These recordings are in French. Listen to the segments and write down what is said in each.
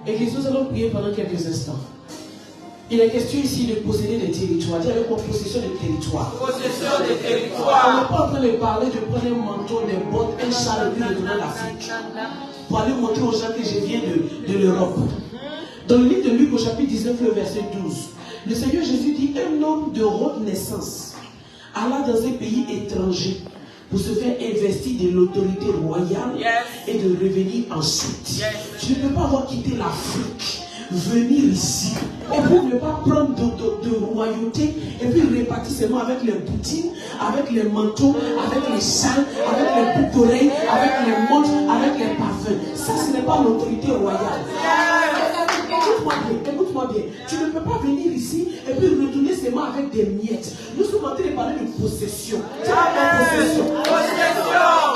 Église, nous allons prier pendant quelques instants. Il est question ici de posséder des territoires. Dis avec moi, possession des territoires. Possession des territoires. On n'est pas en train de parler de prendre un manteau, des bottes, un châle et puis retourner en Afrique. Pour aller montrer aux gens que je viens de l'Europe. Dans le livre de Luc au chapitre 19, le verset 12, le Seigneur Jésus dit, un homme de haute naissance alla dans un pays étranger pour se faire investir de l'autorité royale et de revenir ensuite. Tu ne peux pas avoir quitté l'Afrique, venir ici, et pour ne pas prendre de royauté, et puis répartir seulement avec les boutines, avec les manteaux, avec les châles, avec les boucles d'oreilles, avec les montres, avec les parfums. Ça, ce n'est pas l'autorité royale. Écoute-moi bien. Tu ne peux pas venir ici et puis retourner seulement avec des miettes. Nous sommes en train de parler de possession. Possession.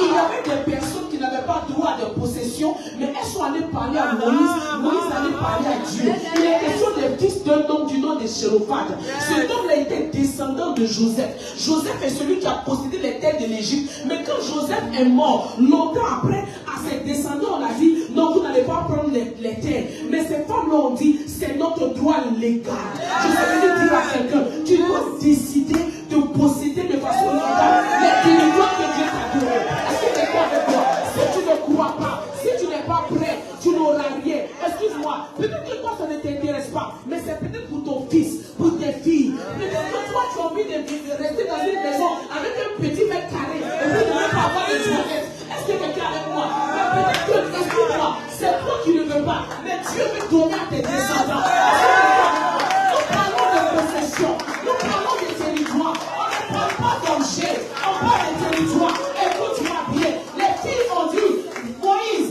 Il y avait des personnes qui n'avaient pas droit de possession, mais elles sont allées parler à Moïse. Moïse allait parler à Dieu. Il est question des fils d'un homme du nom de Sélophade. Cet homme-là était descendant de Joseph. Joseph est celui qui a possédé les terres de l'Égypte. Mais quand Joseph est mort, longtemps après, à ses descendants, on a dit, non, vous n'allez pas prendre les terres. Mais ces femmes-là ont dit, c'est notre droit légal. Je vais dire à quelqu'un, tu dois décider de posséder de façon légale les territoires que Dieu t'a donné. Est-ce que tu es d'accord avec moi? Si tu ne crois pas, si tu n'es pas prêt, tu n'auras rien. Excuse-moi, peut-être que toi ça ne t'intéresse pas, mais c'est peut-être pour ton fils, pour tes filles. Peut-être que toi tu as envie de rester dans une maison avec un petit mètre carré et puis de ne pas avoir de toilette. Est-ce que quelqu'un est avec moi? Mais peut-être que, excuse-moi, c'est toi qui ne veux pas, mais Dieu veut donner à tes descendants. Nous parlons de possession, nous parlons des territoires. On ne parle pas d'objet, on parle des territoires. Écoute-moi bien, les filles ont dit, Moïse,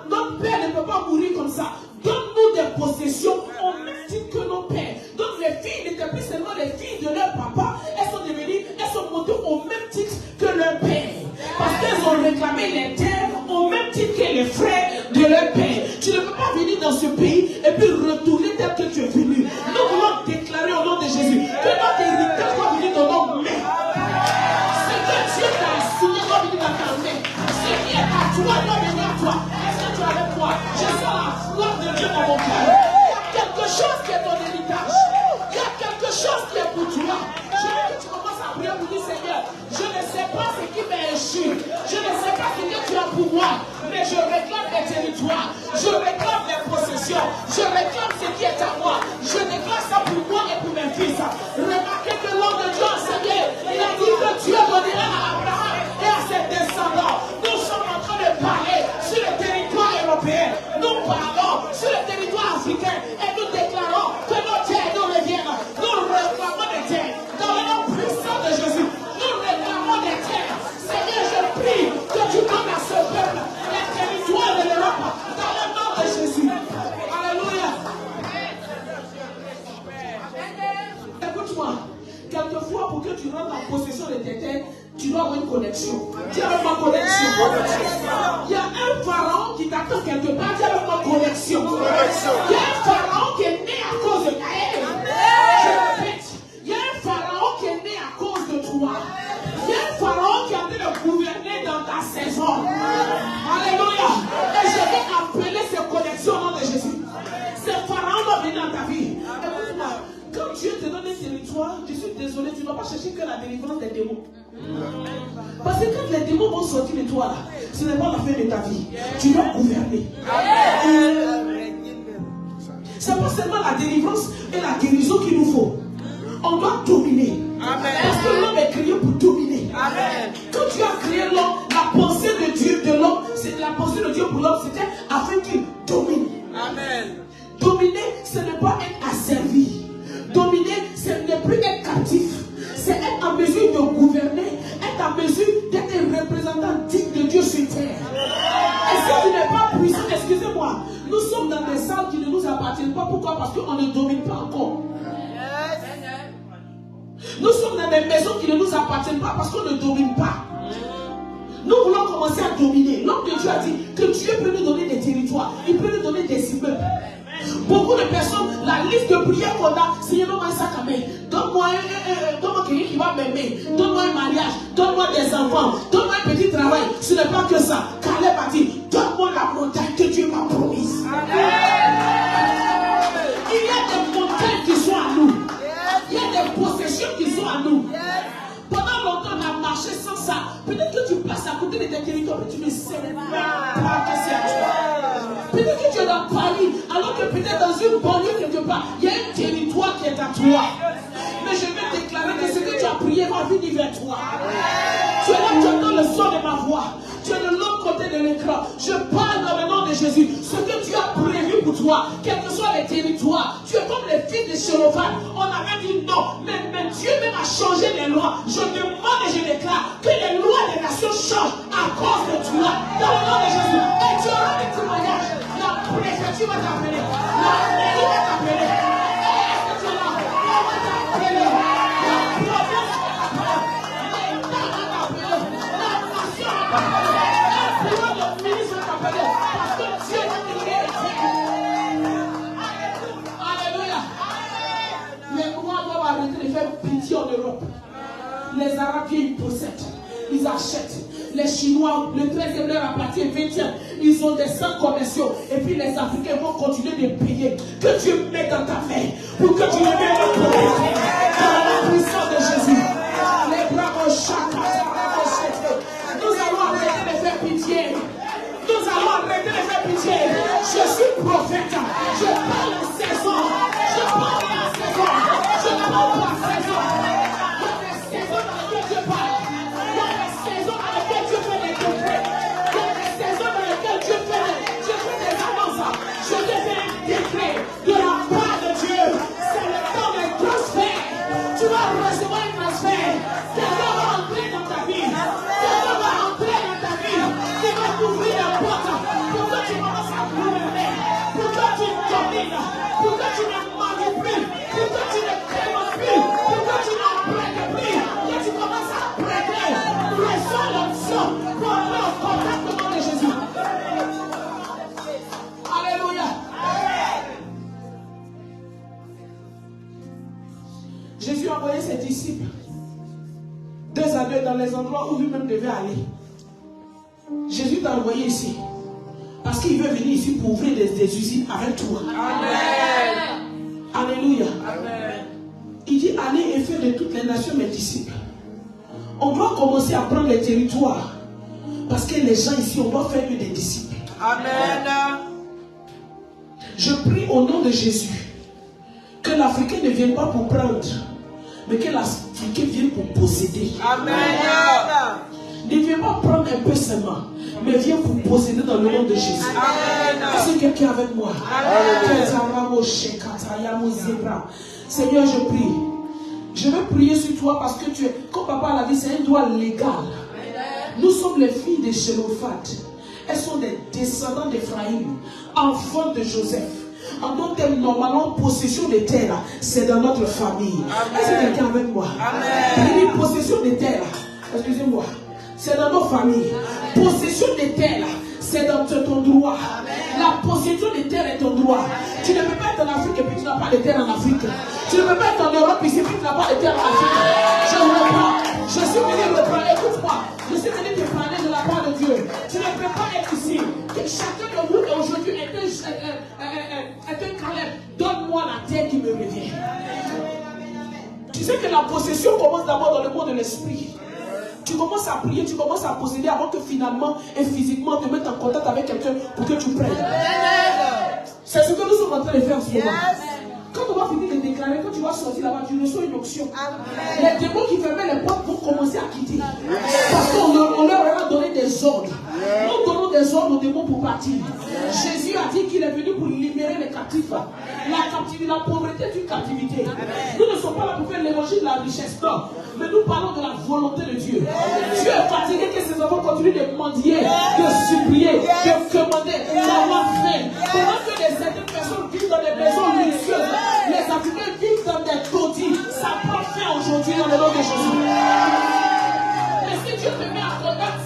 notre père ne peut pas mourir comme ça. Donne-nous des possessions au même titre que nos pères. Donc les filles n'étaient plus seulement les filles de leur papa, elles sont montées au même titre que leur père. Parce qu'elles ont réclamé les terres au même titre que les frères de leur père. Tu ne peux pas venir dans ce pays et puis retourner tel que tu es venu. Nous voulons déclarer au nom de Jésus que notre héritage doit venir dans nos mains. Ce que Dieu t'a assigné doit venir dans ta main. Ce qui est à toi doit venir à toi. Est-ce que tu es avec moi? Je sens la foi de Dieu dans mon cœur. Il y a quelque chose qui est ton héritage. Il y a quelque chose qui est pour toi. Je veux que tu commences à prier pour dire, Seigneur, je ne sais pas ce qui m'est échu. Je ne sais pas ce que tu as pour moi. Mais je réclame les territoires. Je réclame les possessions. Je réclame ce qui est à moi. Je déclare ça pour moi et pour mes fils. Remarquez que l'homme de Dieu a enseigné. Il a dit que Dieu donnera à Abraham et à ses descendants. Nous sommes en train de parler sur le territoire européen. Nous parlons sur le territoire africain. Et nous déclarons que nos terres nous reviennent. Nous réclamons des terres. Dans le nom puissant de Jésus, nous réclamons des terres. Seigneur, je prie que tu donnes à ce peuple les territoires de l'Europe. Dans le nom de Jésus. Alléluia. Écoute-moi. Quelquefois, pour que tu rentres en possession de tes terres, tu dois avoir une connexion. Dis avec ma connexion. Il y a un pharaon qui t'attend quelque part. Dis avec ma connexion. Il y a un pharaon qui est né à cause de Gaël. Je répète. Il y a un pharaon qui est né à cause de toi. Il y a un pharaon qui est en train de gouverner dans ta saison. Alléluia. Et je vais appeler ces connexions au nom de Jésus. Ces pharaons vont venir dans ta vie. Écoute-moi. Quand Dieu te donne un territoire, je suis désolé, tu ne vas pas chercher que la délivrance des démons. Parce que quand les démons vont sortir de toi, là, ce n'est pas la fin de ta vie. Tu dois gouverner. Ce n'est pas seulement la délivrance et la guérison qu'il nous faut. On doit dominer. Parce que l'homme est créé pour dominer. Quand Dieu a créé l'homme, la pensée de Dieu de l'homme, c'est la pensée de Dieu pour l'homme, c'était afin qu'il domine. Dominer, ce n'est pas être asservi. Dominer, ce n'est plus être captif. C'est être en mesure de gouverner, être en mesure d'être un représentant digne de Dieu sur terre. Et si tu n'es pas puissant, excusez-moi, nous sommes dans des salles qui ne nous appartiennent pas. Pourquoi? Parce qu'on ne domine pas encore. Nous sommes dans des maisons qui ne nous appartiennent pas parce qu'on ne domine pas. Nous voulons commencer à dominer. L'homme de Dieu a dit que Dieu peut nous donner des territoires. Il peut nous donner des immeubles. Beaucoup de personnes, la liste de prières qu'on a, c'est donne-moi un sac à main, donne-moi quelqu'un qui va m'aimer, donne-moi un mariage, donne-moi des enfants, donne-moi un petit travail. Ce n'est pas que ça. Caleb a dit, donne-moi la montagne que Dieu m'a promise. toi, mais tu ne sais pas que c'est à toi. Peut-être que tu es dans Paris, alors que peut-être dans une banlieue quelque part, il y a un territoire qui est à toi. Mais je vais déclarer que ce que tu as prié va venir vers toi. Tu es là, tu entends le son de ma voix. Tu es de l'autre côté de l'écran. Je parle dans le nom de Jésus. Ce que tu as prévu pour toi, quels que soient les territoires, tu es comme les filles de Chélophane. On avait dit non, mais Dieu même a changé les lois. Je demande et je déclare que les lois des nations changent à cause de toi. Dans le nom de Jésus. Et tu auras des témoignages. La préfecture va t'appeler. La mairie va t'appeler. Est-ce que tu es là? On va t'appeler. La province va t'appeler. L'État va t'appeler. La nation va t'appeler. Le ministre va t'appeler. Parce que Dieu va te guérir. Alléluia. Mais moi, on va arrêter de faire pitié en Europe. Les Arabes, ils possèdent. Ils achètent. Les Chinois, le 13e leur aplati, le 20e, ils ont des centres commerciaux. Et puis les Africains vont continuer de payer. Que Dieu mette dans ta main pour que tu deviennes le prophète. Dans la puissance de Jésus. Les bravos chacun. Nous allons arrêter de faire pitié. Nous allons arrêter de faire pitié. Je suis prophète. Je parle en saison. Je parle en saison. Je ne parle pas en saison. Il y a des saisons dans lesquelles Dieu parle. Il y a des saisons dans lesquelles Dieu fait des décrets. Il y a des saisons dans lesquelles Dieu fait des annonces. Je te fais un décret de la part de Dieu. C'est le temps d'un transfert. Tu vas recevoir un transfert. Quelqu'un va entrer dans ta vie. Quelqu'un va entrer dans ta vie. Tu vas t'ouvrir la porte. Pour que tu commences à gouverner. Pour que tu domines. Pour que tu ne manges plus. Pour que tu ne crèves plus. Pour que tu n'empruntes plus. Que tu commences à prêter. Reçois l'option pour entrer en contact au nom de Jésus. Alléluia. Jésus a envoyé ses disciples 2 années dans les endroits où lui-même devait aller. Jésus t'a envoyé ici parce qu'il veut venir ici pour ouvrir des usines avec toi. Amen. Alléluia. Amen. Il dit allez et faites de toutes les nations mes disciples. On doit commencer à prendre les territoires parce que les gens ici, on doit faire des disciples. Amen. Je prie au nom de Jésus que l'Africain ne vienne pas pour prendre, mais que l'Africain vienne pour posséder. Amen. Ne viens pas prendre un peu seulement, mais viens pour posséder dans le nom de Jésus. Est-ce que quelqu'un avec moi? Seigneur, je prie. Je vais prier sur toi parce que tu es, comme papa l'a dit, c'est un droit légal. Nous sommes les filles de Chélophane. Elles sont des descendants d'Ephraïm, enfants de Joseph. En d'autres termes, normalement, possession des terres, c'est dans notre famille. Est-ce que quelqu'un avec moi? Amen. Possession des terres, excusez-moi, c'est dans nos familles. Possession des terres, c'est dans ton droit. La possession des terres est ton droit. Tu ne peux pas être en Afrique et puis tu n'as pas de terre en Afrique. Tu ne peux pas être en Europe ici et puis tu n'as pas de terre en Afrique. Je reprends. Je suis venu reprendre. Écoute-moi. Je suis venu te parler de la part de Dieu. Tu ne peux pas être ici. Que chacun de vous aujourd'hui est un Caleb. Donne-moi la terre qui me revient. Tu sais que la possession commence d'abord dans le monde de l'esprit. Tu commences à prier, tu commences à posséder avant que finalement et physiquement te mettre en contact avec quelqu'un pour que tu prennes. C'est ce que nous sommes en train de faire en ce moment. Quand on va finir de déclarer, quand tu vas sortir là-bas, tu reçois une option. Les démons qui fermaient les portes vont commencer à quitter. Parce qu'on leur a donné des ordres. Nous donnons des ordres aux démons pour partir. Jésus a dit qu'il est venu pour libérer les captifs. La pauvreté est une captivité. Nous ne sommes pas là pour faire l'évangile de la richesse, non. Mais nous parlons de la volonté de Dieu. Dieu est fatigué que ses enfants continuent de mendier, de supplier, de demander, d'avoir faim. Pendant que certaines personnes vivent dans des maisons luxueuses, les Africains vivent dans des taudis. Ça prend fin aujourd'hui dans le nom de Jésus. Mais si Dieu te met en contact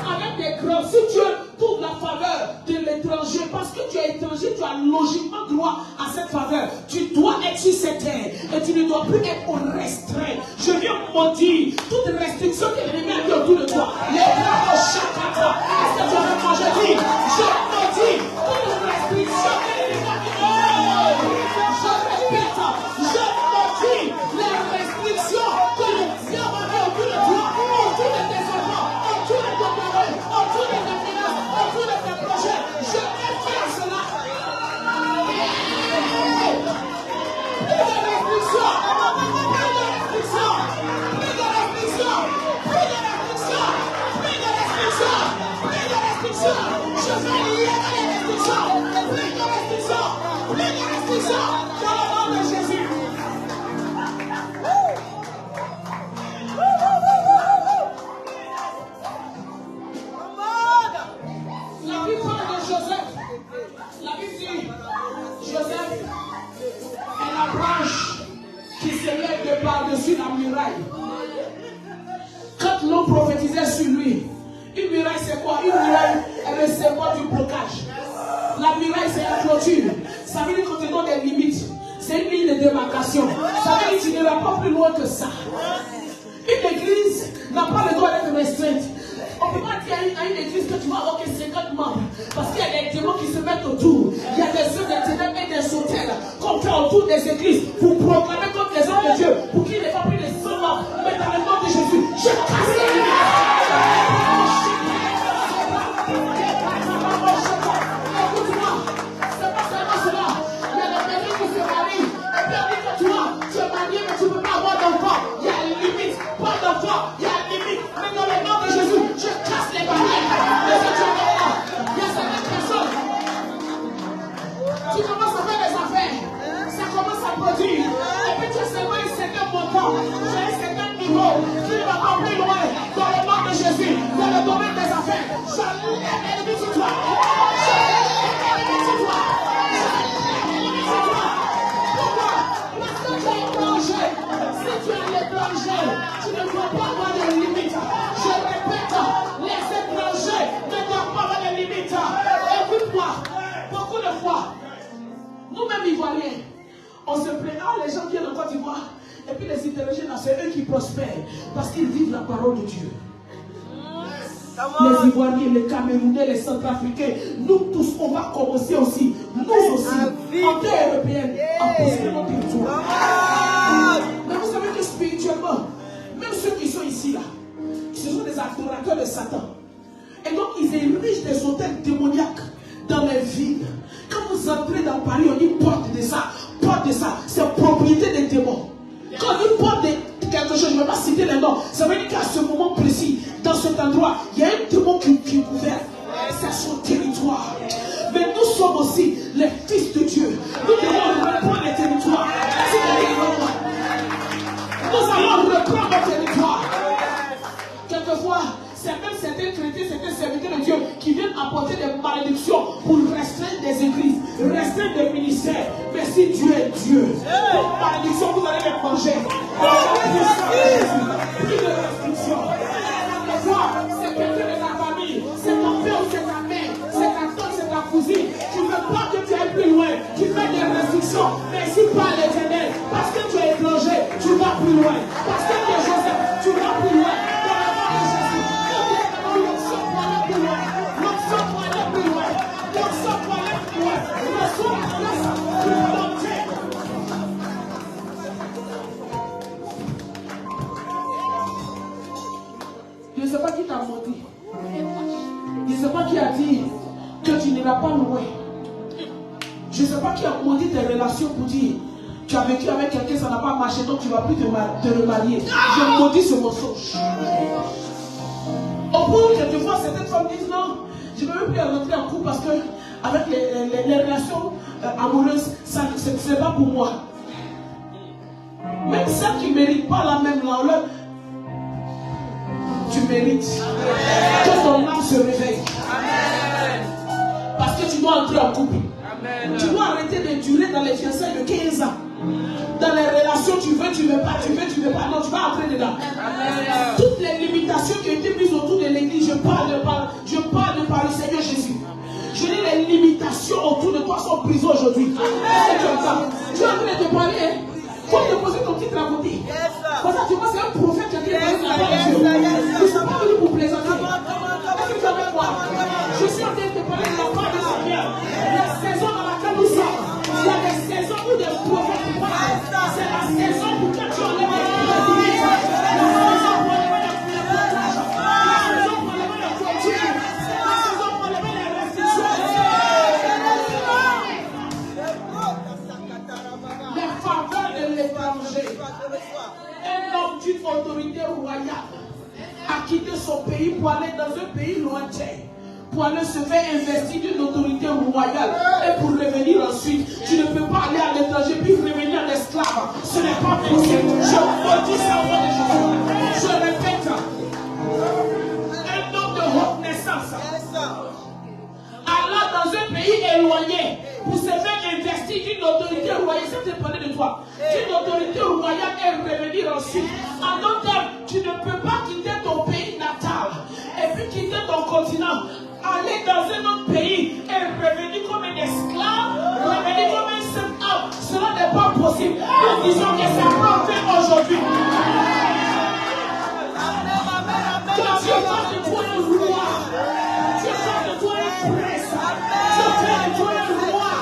avec des grands, si Dieu trouve la faveur de l'étranger, parce que tu es étranger, tu as logiquement droit à cette faveur. Tu dois être sur cette terre et tu ne dois plus être restreint. Je viens maudire toute restriction que l'ennemi a mis autour de toi. Les bras chacun. Est-ce que tu as mangé? Je maudis toute restriction que l'ennemi a mis autour de toi. Je répète, je maudis les restrictions que le diable a mis autour de toi, autour de tes enfants, autour de ton mari, autour Joseph est la branche qui s'élève de par-dessus la muraille. Quand l'on prophétisait sur lui, une muraille c'est quoi? Une muraille est le symbole du blocage. La muraille c'est la clôture. Ça veut dire qu'on te donne des limites. C'est une ligne de démarcation. Ça veut dire que tu ne vas pas plus loin que ça. Une église n'a pas le droit d'être restreinte. On ne peut pas dire à une église que tu vois, ok, 50 membres. Parce qu'il y a des démons qui se mettent autour. Il y a des œuvres de ténèbres et des sautelles qu'on fait autour des églises pour proclamer contre les hommes de Dieu. Pour qu'il n'ait pas plus de 100 morts. Mais dans le nom de Jésus, je casse les limites. Écoute-moi, c'est pas seulement cela. Il y a des personnes qui se marient. Et puis on dit que tu es marié, mais tu ne peux pas avoir d'enfant. Il y a une limite. Pas d'enfant, il y a une limite. Mais dans le nom de Jésus, je casse les barrières. Mais si tu es là, il y a certaines personnes. Tu commences à faire des affaires. Ça commence à produire. Et puis tu as seulement un certain montant. Tu as un certain niveau. Tu ne vas pas plus loin. Dans le nom de Jésus, dans le domaine des affaires, je lève l'ennemi sur toi. Je lève l'ennemi sur toi. Je lève l'ennemi sur toi. Pourquoi? Parce que tu es étranger. Si tu es l'étranger, tu ne dois pas avoir de limites. Je répète, les étrangers ne doivent pas avoir de limites. Écoute-moi, beaucoup de fois, nous-mêmes Ivoiriens, on se plaint, les gens viennent en Côte d'Ivoire, et puis les étrangers, c'est eux qui prospèrent, parce qu'ils vivent la parole de Dieu. Les Ivoiriens, les Camerounais, les Centrafricains, nous tous, on va commencer aussi, nous aussi, en terre européenne, à posséder notre territoire. Mais vous savez que spirituellement, même ceux qui sont ici là, ce sont des adorateurs de Satan. Et donc ils érigent des hôtels démoniaques dans les villes. Quand vous entrez dans Paris, on dit porte de ça, c'est propriété des démons. Quand on dit porte de quelque chose, je ne vais pas citer les noms, ça veut dire qu'à ce moment précis, dans cet endroit, il y a un démon qui gouverne. C'est son territoire. Mais nous sommes aussi les fils de Dieu. Nous devons reprendre les territoires. Nous allons reprendre le territoire. Quelquefois, c'est même certains chrétiens, certains serviteurs de Dieu qui viennent apporter des malédictions pour restreindre des églises, restreindre des ministères. Mais si Dieu est Dieu, vos malédictions, vous allez les manger. Plus de restrictions. Quelquefois, c'est quelqu'un de ta famille, c'est ton père ou c'est ta mère, c'est ta tante, c'est ta cousine. Tu ne veux pas que tu ailles plus loin. Tu fais des restrictions, mais si pas l'Éternel, parce que tu es étranger, tu vas plus loin. Parce que tu es Joseph, tu vas plus loin. Je ne sais pas qui t'a menti. Je ne sais pas qui a dit que tu n'iras pas loin. Je ne sais pas qui a maudit tes relations pour dire tu as vécu avec quelqu'un, ça n'a pas marché, donc tu ne vas plus te remarier. Je maudis ce mensonge. Au point où quelquefois certaines femmes disent non, je ne veux même plus rentrer en couple parce que avec les relations amoureuses, ce n'est pas pour moi. Même celles qui ne méritent pas la même là, tu mérites que ton âme se réveille. Amen. Parce que tu dois entrer en couple. Amen. Tu dois arrêter de durer dans les fiançailles de 15 ans. Dans les relations, tu veux pas, non, tu vas entrer dedans. Amen. Toutes les limitations qui ont été mises autour de l'église, je parle de par le Seigneur Jésus. Je dis les limitations autour de toi sont prises aujourd'hui. Tu es en train de te parler, hein? Il faut déposer ton titre à côté. Comme ça, tu vois, c'est un prophète qui a dit la parole de Dieu. Ils ne sont pas venus pour plaisanter. Est-ce que tu as quoi? Je suis en train de te parler de la part du Seigneur. La saison dans laquelle nous sommes, il y a des saisons où des prophètes parlent. C'est la saison pour que tu enlèves les limites. La saison pour enlever les blocages. La saison pour enlever les clôtures. La saison pour enlever les restrictions. Les faveurs de l'étranger. Un homme d'une autorité royale a quitté son pays pour aller dans un pays lointain, pour aller se faire investir d'une autorité royale et pour revenir ensuite. Tu ne peux pas aller à l'étranger puis revenir en esclave. Ce n'est pas possible. Je maudis ça au nom de Jésus. Je répète, un homme de haute naissance allant dans un pays éloigné pour se faire investir dit d'une autorité royale, ça dépendait de toi. D'une autorité royale et revenir ensuite. En long terme, tu ne peux pas quitter ton pays natal et puis quitter ton continent, aller dans un autre pays et revenir comme un esclave, revenir comme un seul homme. Cela n'est pas possible. Nous disons que ça peut faire aujourd'hui. Quand Dieu fait de toi un roi, Dieu fait de toi un prince, Dieu fait de toi un roi,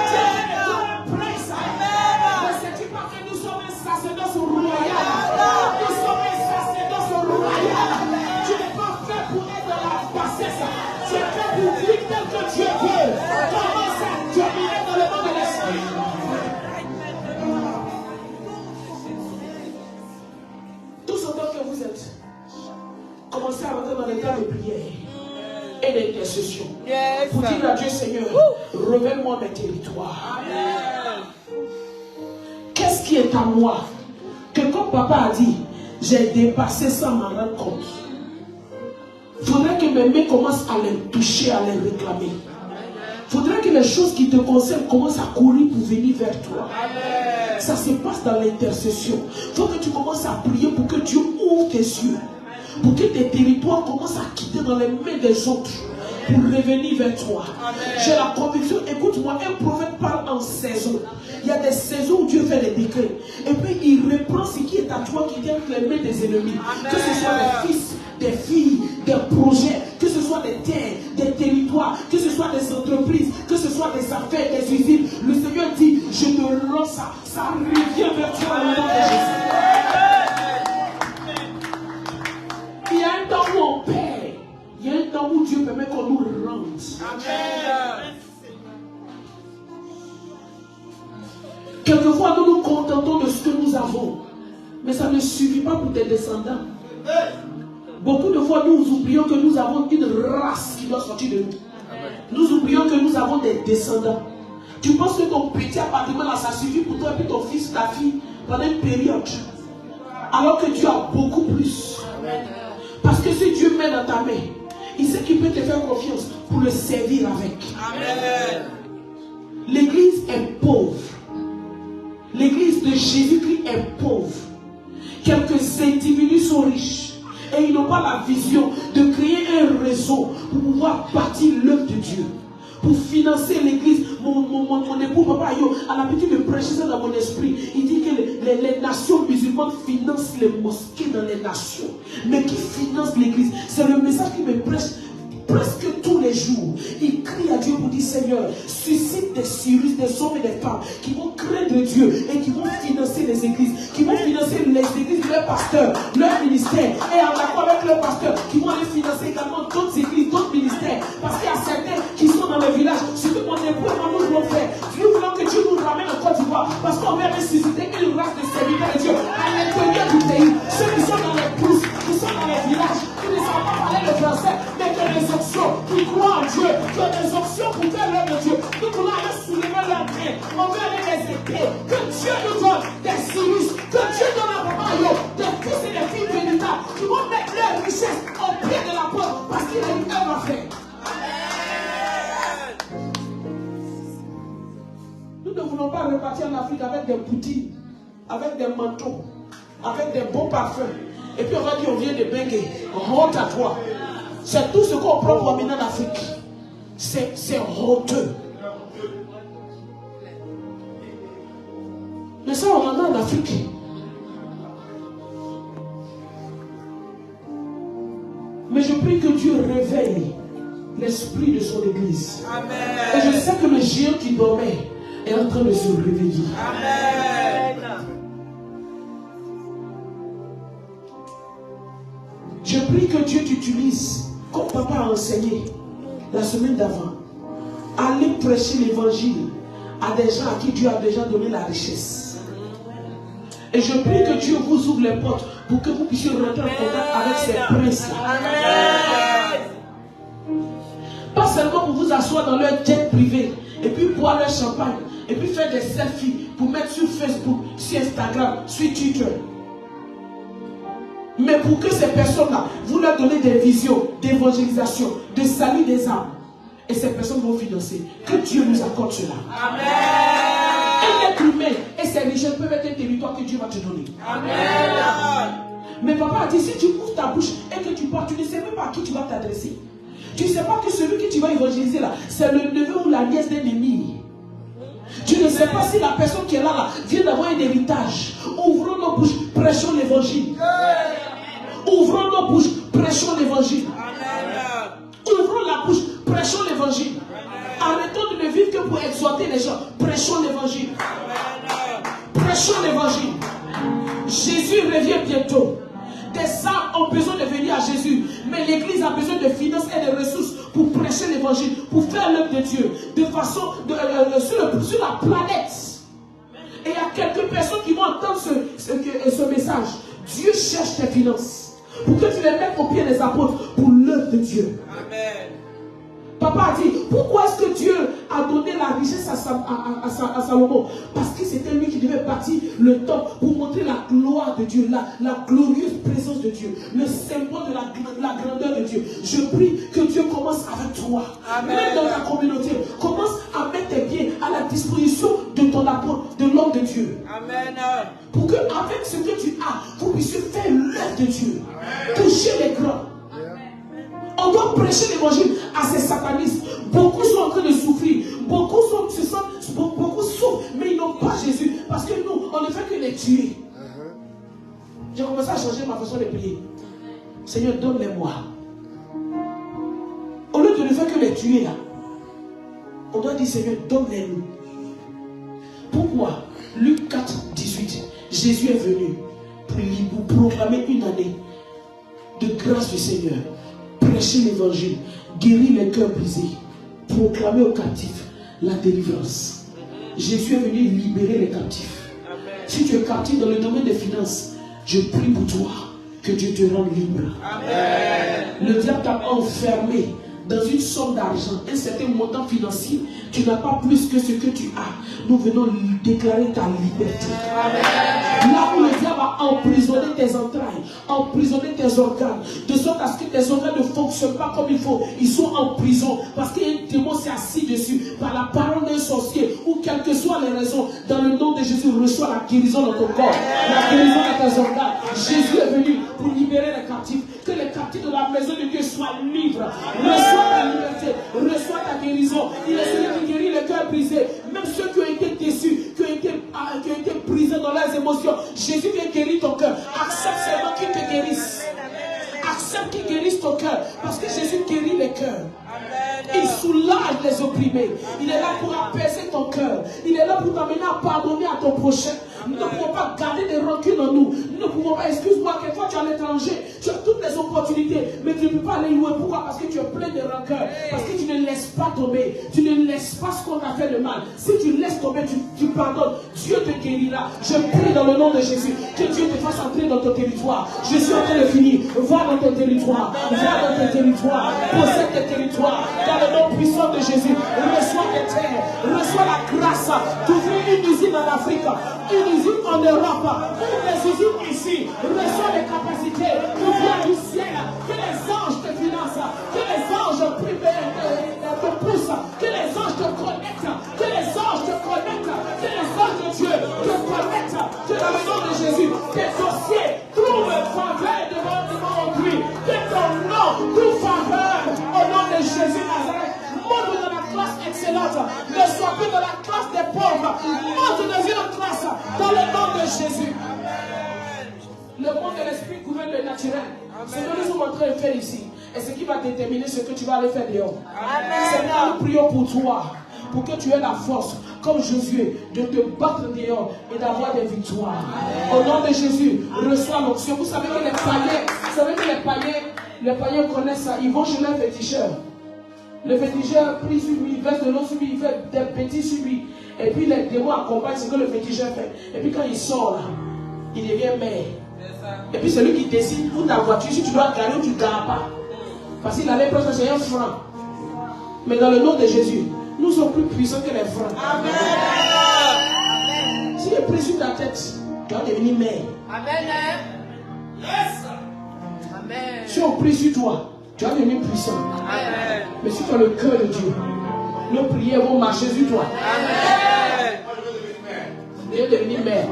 Dieu fait de toi un prince. Mais c'est pas que nous sommes un sacerdoce royal. Nous sommes un sacerdoce royal. Tu n'es pas fait pour être dans la bassesse. Tu es fait pour vivre tel que Dieu veut. Commence à dominer dans le monde de l'esprit. Tous autant que vous êtes, commencez à rentrer dans les temps de prière et d'intercession. Pour dire à Dieu, Seigneur, révèle-moi mes territoires. Qu'est-ce qui est à moi? Que comme papa a dit, j'ai dépassé sans m'en rendre compte. Il faudrait que mes mains commencent à les toucher, à les réclamer. Il faudrait que les choses qui te concernent commencent à courir pour venir vers toi. Ça se passe dans l'intercession. Il faut que tu commences à prier pour que Dieu ouvre tes yeux. Pour que tes territoires commencent à quitter dans les mains des autres. Pour revenir vers toi. J'ai la conviction, écoute-moi, un prophète parle en saison. Il y a des saisons où Dieu fait des décrets. Et puis il reprend ce qui est à toi qui vient de les mains des ennemis. Que ce soit des fils, des filles, des projets, que ce soit des terres, des territoires, que ce soit des entreprises, que ce soit des affaires, des usines. Le Seigneur dit, je te lance ça. Ça revient vers toi au nom de Jésus. Il y a un temps où on perd. Il y a un temps où Dieu permet qu'on nous rende. Amen. Quelquefois, nous nous contentons de ce que nous avons. Mais ça ne suffit pas pour tes descendants. Beaucoup de fois, nous oublions que nous avons une race qui doit sortir de nous. Nous oublions que nous avons des descendants. Tu penses que ton petit appartement là, ça suffit pour toi et puis ton fils, ta fille, pendant une période. Alors que Dieu a beaucoup plus. Parce que si Dieu met dans ta main, il sait qu'il peut te faire confiance pour le servir avec. Amen. L'église est pauvre. L'église de Jésus-Christ est pauvre. Quelques individus sont riches et ils n'ont pas la vision de créer un réseau pour pouvoir bâtir l'œuvre de Dieu. Pour financer l'église. Mon époux, papa, a l'habitude de prêcher ça dans mon esprit. Il dit que les nations musulmanes financent les mosquées dans les nations. Mais qui finance l'église? C'est le message qui me prêche presque tous les jours. Il crie à Dieu pour dire, Seigneur, suscite des Cyrus, des hommes et des femmes qui vont craindre Dieu et qui vont financer les églises, qui vont financer les églises, leurs pasteurs, leur ministère, et en accord avec leurs pasteurs, qui vont aller financer également d'autres églises, d'autres ministères. Parce qu'il y a certains qui sont dans les villages, ce que mon époux et moi nous voulons faire. Nous voulons que Dieu nous ramène en Côte d'Ivoire, parce qu'on veut susciter une race de serviteurs de Dieu à l'intérieur du pays. Ceux qui sont dans les pousses, qui sont dans les villages, qui ne savent pas parler le français, mais que les options, qui croient en Dieu, qui ont des options pour faire l'œuvre de Dieu. Nous voulons aller soulever leur main, on veut aller les aider. Que Dieu nous donne des Cyrus, que Dieu donne à Papa Yo des fils et des filles vénétables qui vont mettre leur richesse au pied de la porte parce qu'il a une œuvre à faire. Nous ne voulons pas repartir en Afrique avec des boutiques, avec des manteaux, avec des beaux parfums. Et puis on va dire on vient de Bengue, honte à toi. C'est tout ce qu'on prend pour amener en Afrique. C'est honteux. Mais ça on en a en Afrique. Mais je prie que Dieu réveille l'esprit de son église. Amen. Et je sais que le géant qui dormait est en train de se réveiller. Amen. Je prie que Dieu t'utilise, comme papa a enseigné la semaine d'avant. Allez prêcher l'évangile à des gens à qui Dieu a déjà donné la richesse. Et je prie que Dieu vous ouvre les portes pour que vous puissiez rentrer en contact avec ces princes-là. Pas seulement pour vous asseoir dans leur jet privé et puis boire leur champagne et puis faire des selfies pour mettre sur Facebook, sur Instagram, sur Twitter. Mais pour que ces personnes-là, vous leur donnez des visions d'évangélisation, de salut des âmes. Et ces personnes vont financer. Que Dieu nous accorde cela. Amen. humains et ces richesses peuvent être un territoire que Dieu va te donner. Amen. Mais papa a dit, si tu ouvres ta bouche et que tu parles, tu ne sais même pas à qui tu vas t'adresser. Tu ne sais pas que celui que tu vas évangéliser là, c'est le neveu ou la nièce d'un ennemi. Tu ne sais pas si la personne qui est là vient d'avoir un héritage. Ouvrons nos bouches, prêchons l'évangile. Ouvrons nos bouches, prêchons l'évangile. Ouvrons la bouche, prêchons l'évangile. Arrêtons de ne vivre que pour exhorter les gens. Prêchons l'évangile. Prêchons l'évangile. Jésus revient bientôt. Des âmes ont besoin de venir à Jésus. Mais l'église a besoin de finances et de ressources pour prêcher l'évangile, pour faire l'œuvre de Dieu de façon sur la planète. Et il y a quelques personnes qui vont entendre ce message. Dieu cherche tes finances pour que tu les mettes au pied des apôtres pour l'œuvre de Dieu. Amen. Papa a dit, pourquoi est-ce que Dieu a donné la richesse à Salomon? Parce que c'était lui qui devait bâtir le temple pour montrer la gloire de Dieu, la glorieuse présence de Dieu, le symbole de la grandeur de Dieu. Je prie que Dieu commence avec toi. Amen. Même dans ta communauté, commence à mettre tes biens à la disposition de ton apôtre, de l'homme de Dieu. Amen. Pour qu'avec ce que tu as, vous puissiez faire l'œuvre de Dieu. Toucher les grands. On doit prêcher l'évangile à ces satanistes. Beaucoup sont en train de souffrir. Beaucoup souffrent, mais ils n'ont pas Jésus. Parce que nous, on ne fait que les tuer. J'ai commencé à changer ma façon de prier. Seigneur, donne-les-moi. Au lieu de ne faire que les tuer là, on doit dire, Seigneur, donne-les-nous. Pourquoi? Luc 4, 18. Jésus est venu pour proclamer une année de grâce du Seigneur. Prêcher l'évangile, guérir les cœurs brisés, proclamer aux captifs la délivrance. Jésus est venu libérer les captifs. Amen. Si tu es captif dans le domaine des finances, je prie pour toi que Dieu te rende libre. Amen. Le diable t'a enfermé dans une somme d'argent, un certain montant financier. Tu n'as pas plus que ce que tu as. Nous venons déclarer ta liberté. Amen. Là où le diable a emprisonné tes entrailles, emprisonné tes organes, de sorte à ce que tes organes ne fonctionnent pas comme il faut, ils sont en prison parce qu'un démon s'est assis dessus par la parole d'un sorcier ou quelles que soient les raisons. Dans le nom de Jésus, reçois la guérison dans ton corps, la guérison de tes organes. Jésus est venu pour libérer les captifs. Que les captifs de la maison de Dieu soient libres. Reçois ta liberté, reçois ta guérison. Il est celui qui guérit les cœurs brisés, même ceux qui ont été déçus, qui ont été brisés dans leurs émotions. Jésus vient guérir ton cœur. Accepte seulement qu'il te guérisse. Accepte qu'il guérisse ton cœur. Parce que Jésus guérit les cœurs. Il soulage les opprimés. Il est là pour apaiser ton cœur. Il est là pour t'amener à pardonner à ton prochain. Nous ne pouvons pas garder des rancunes en nous. Nous ne pouvons pas, excuse-moi, quelquefois tu es à l'étranger, tu as toutes les opportunités, mais tu ne peux pas aller louer. Pourquoi? Parce que tu es plein de rancœur. Parce que tu ne laisses pas tomber. Tu ne laisses pas ce qu'on t'a fait de mal. Si tu laisses tomber, tu pardonnes. Dieu te guérira. Je prie dans le nom de Jésus que Dieu te fasse entrer dans ton territoire. Je suis en train de finir. Va dans ton territoire. Va dans ton territoire. Possède tes territoires. Dans le nom puissant de Jésus, reçois tes terres. Reçois la grâce d'ouvrir une usine en Afrique. Une usine en Europe, ouvre les usines ici, reçois les capacités, nous viens du ciel, que les anges te financent, que les anges te poussent, que les anges te connectent, que les anges te connectent, que les anges de Dieu te connectent, que dans le nom de Jésus, tes dossiers trouvent faveur devant lui, que ton nom trouve faveur au nom de Jésus Nazareth. Monte dans la classe excellente, ne sois plus dans la classe des pauvres, monte dans une classe dans le nom de Jésus. Le monde de l'esprit gouverne le naturel. Ce que nous sommes en train de faire ici est ce qui va déterminer ce que tu vas aller faire dehors. Seigneur, nous prions pour toi, pour que tu aies la force, comme Josué, de te battre dehors et d'avoir des victoires. Au nom de Jésus, reçois l'onction. Vous savez que les païens connaissent ça. Ils vont chez leur féticheur. Le féticheur prie sur lui, il verse de l'eau sur lui, il fait des petits sur lui. Et puis les démons accompagnent ce que le féticheur fait. Et puis quand il sort là, il devient maire. Et puis c'est lui qui décide pour ta voiture si tu dois garer ou tu ne gares pas. Parce qu'il avait presque c'est un franc. Mais dans le nom de Jésus, nous sommes plus puissants que les francs. Amen. Si il est pris sur ta tête, tu vas devenir maire. Amen. Yes. Amen. Si on prie sur toi, tu vas devenir puissant. Amen. Mais si tu as le cœur de Dieu, nos prières vont marcher sur toi. Amen. devenir mère.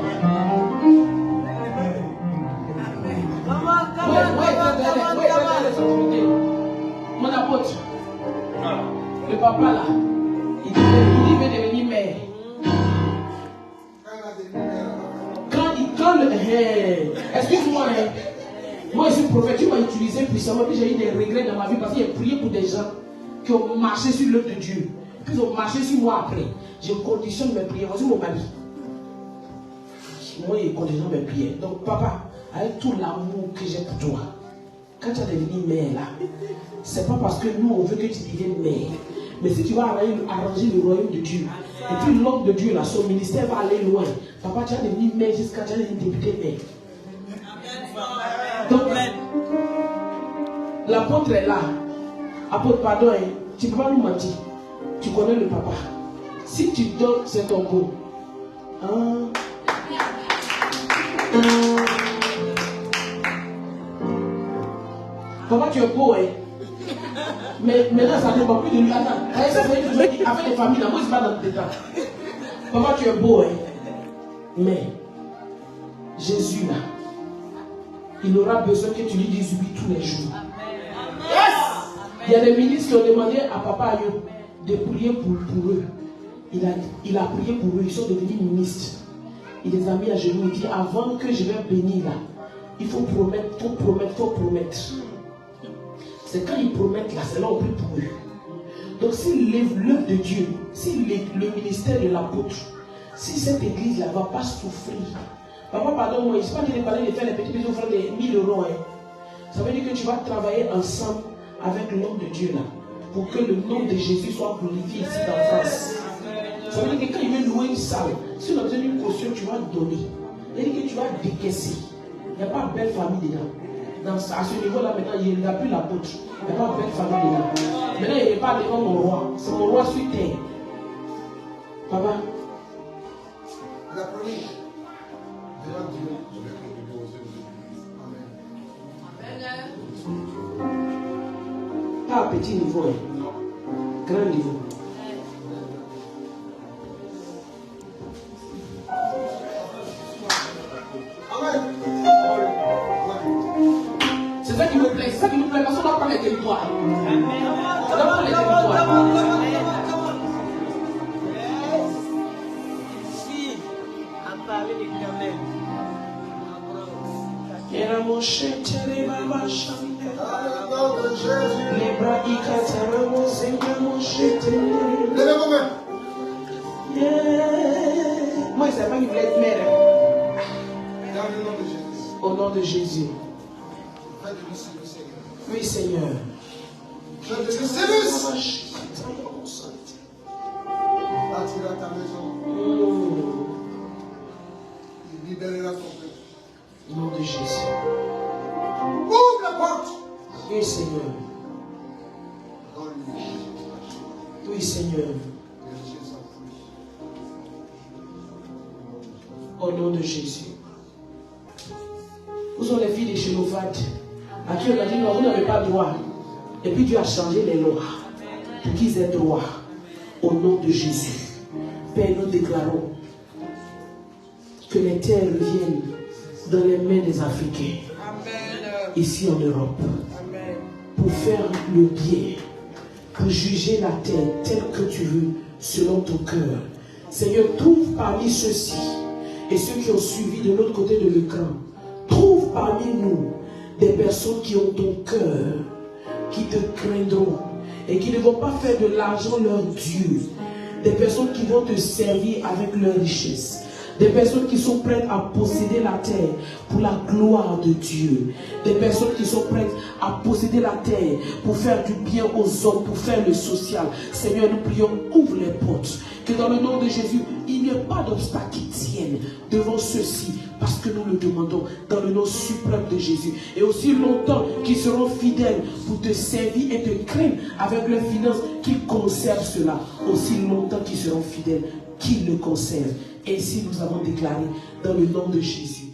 Mon apôtre, le papa là, il veut devenir mère. Excuse-moi, hein. Moi je suis prophète, tu m'as utilisé puissamment, puis j'ai eu des regrets dans ma vie parce que j'ai prié pour des gens qui ont marché sur l'œuvre de Dieu, puis ils ont marché sur moi après. Je conditionne mes prières, voici mon mari. Moi je conditionne mes prières. Donc papa, avec tout l'amour que j'ai pour toi, quand tu as devenu mère là, c'est pas parce que nous on veut que tu deviennes mère, mais si tu vas arranger le royaume de Dieu, et puis l'homme de Dieu là, son ministère va aller loin. Papa, tu as devenu mère jusqu'à tu as devenu député mère. Donc, l'apôtre est là. Apôtre, pardon, hein, tu ne peux pas nous mentir. Tu connais le papa. Si tu donnes, c'est ton go. Papa, tu es beau, hein. Mais maintenant, ça ne dépend plus de lui. Attends, avec les familles, là, moi, je ne suis pas dans le détail. Papa, tu es beau, hein. Mais, Jésus, là, il aura besoin que tu lui dises oui tous les jours. Yes! Il y a des ministres qui ont demandé à Papa Ayo de prier pour eux. Il a prié pour eux, ils sont devenus ministres. Il les a mis à genoux, il dit avant que je vais bénir là, il faut promettre, faut promettre. C'est quand ils promettent là, c'est là où on prie pour eux. Donc si l'œuvre de Dieu, si le ministère de l'apôtre, si cette église là ne va pas souffrir, papa, pardon-moi, il ne s'est pas qu'il parler de faire les petits offrandes de 1000 euros. Hein. Ça veut dire que tu vas travailler ensemble avec l'homme de Dieu là, pour que le nom de Jésus soit glorifié ici dans France. Ça veut dire que quand il veut louer une salle, si on a besoin d'une caution, tu vas donner. Ça veut dire que tu vas décaisser. Il n'y a pas de belle famille dedans. À ce niveau-là, maintenant, il n'y a plus l'apôtre. Il n'y a pas de belle famille dedans. Maintenant, il n'est pas devant mon roi. C'est mon roi sur terre. Papa. La première. Pas à petit niveau, hein. Grand niveau. C'est ça qui me plaît, c'est ça qui nous plaît, parce qu'on doit prendre les territoires. On doit prendre les territoires. Moi, je ne sais pas qui voulait être mère. Au nom de Jésus. Oui, Seigneur. Attire ta maison. Il libérera ton peuple. Au nom de Jésus. Ouvre la porte. Oui, Seigneur. Oui, Seigneur. Au nom de Jésus. Où sont les filles de Chénophate à qui on a dit non, vous n'avez pas droit. Et puis Dieu a changé les lois pour qu'ils aient droit. Au nom de Jésus. Père, nous déclarons que les terres reviennent dans les mains des Africains. Amen. Ici en Europe. Amen. Pour faire le bien. Pour juger la terre telle que tu veux, selon ton cœur. Seigneur, trouve parmi ceux-ci et ceux qui ont suivi de l'autre côté de l'écran, trouve parmi nous des personnes qui ont ton cœur, qui te craindront et qui ne vont pas faire de l'argent leur Dieu. Des personnes qui vont te servir avec leur richesse. Des personnes qui sont prêtes à posséder la terre pour la gloire de Dieu. Des personnes qui sont prêtes à posséder la terre pour faire du bien aux hommes, pour faire le social. Seigneur, nous prions, ouvre les portes. Que dans le nom de Jésus, il n'y ait pas d'obstacle qui tienne devant ceux-ci. Parce que nous le demandons dans le nom suprême de Jésus. Et aussi longtemps qu'ils seront fidèles pour te servir et te craindre avec leurs finances, qu'ils conservent cela. Aussi longtemps qu'ils seront fidèles, qu'ils le conservent. Ainsi nous avons déclaré dans le nom de Jésus.